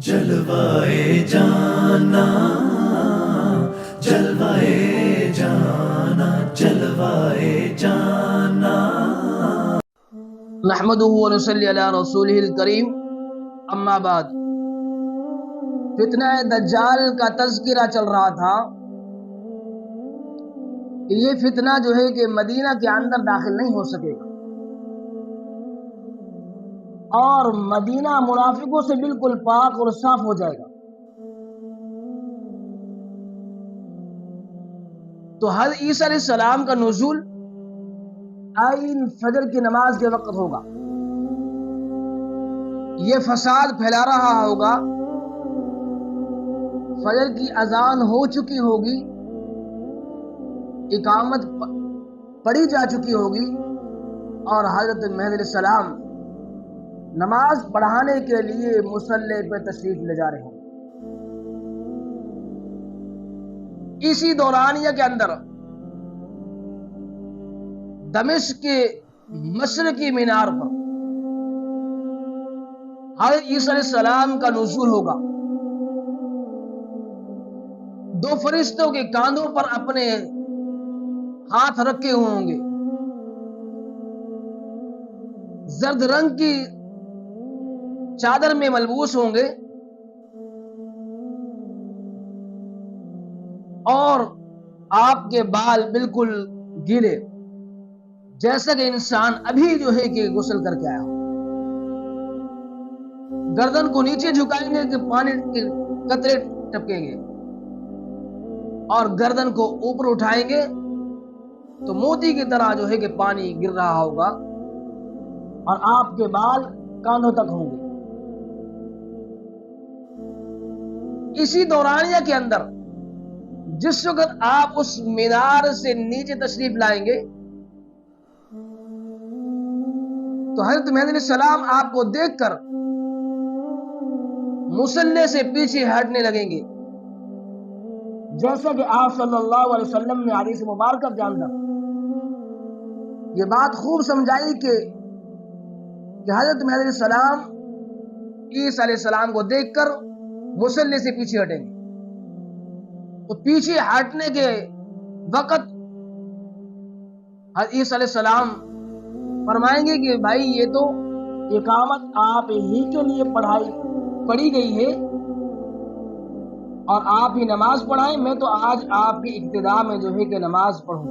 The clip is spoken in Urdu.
جلوائے جانا جلوائے جانا جلوائے جانا نحمده ونصلی علی رسولہ الکریم، اما بعد۔ فتنہ دجال کا تذکرہ چل رہا تھا کہ یہ فتنہ جو ہے کہ مدینہ کے اندر داخل نہیں ہو سکے گا، اور مدینہ منافقوں سے بالکل پاک اور صاف ہو جائے گا۔ تو حضرت عیسیٰ علیہ السلام کا نزول عین فجر کی نماز کے وقت ہوگا۔ یہ فساد پھیلا رہا ہوگا، فجر کی اذان ہو چکی ہوگی، اقامت پڑھی جا چکی ہوگی، اور حضرت مہدی علیہ السلام نماز پڑھانے کے لیے مصلی پہ تشریف لے جا رہے ہیں۔ اسی دورانیہ کے اندر دمشق کے مشرقی مینار پر حضرت عیسیٰ علیہ السلام کا نزول ہوگا۔ دو فرشتوں کے کاندھوں پر اپنے ہاتھ رکھے ہوئے ہوں گے، زرد رنگ کی چادر میں ملبوس ہوں گے، اور آپ کے بال بالکل گیلے، جیسا کہ انسان ابھی جو ہے کہ غسل کر کے آیا ہو۔ گردن کو نیچے جھکائیں گے کہ پانی کے قطرے ٹپکیں گے، اور گردن کو اوپر اٹھائیں گے تو موتی کی طرح جو ہے کہ پانی گر رہا ہوگا، اور آپ کے بال کاندھوں تک ہوں گے۔ اسی دورانیہ کے اندر جس وقت آپ اس مینار سے نیچے تشریف لائیں گے تو حضرت مہدی علیہ السلام آپ کو دیکھ کر مصلی سے پیچھے ہٹنے لگیں گے، جیسا کہ آپ صلی اللہ علیہ وسلم نے حدیث مبارکہ کے اندر یہ بات خوب سمجھائی کہ حضرت مہدی علیہ السلام عیسیٰ علیہ السلام کو دیکھ کر مصلی سے پیچھے ہٹیں گے۔ تو پیچھے ہٹنے کے وقت حضرت عیسیٰ علیہ السلام فرمائیں گے کہ بھائی یہ تو اقامت آپ ہی کے لیے پڑھی گئی ہے، اور آپ ہی نماز پڑھائیں، میں تو آج آپ کی ابتدا میں جو ہے کہ نماز پڑھوں۔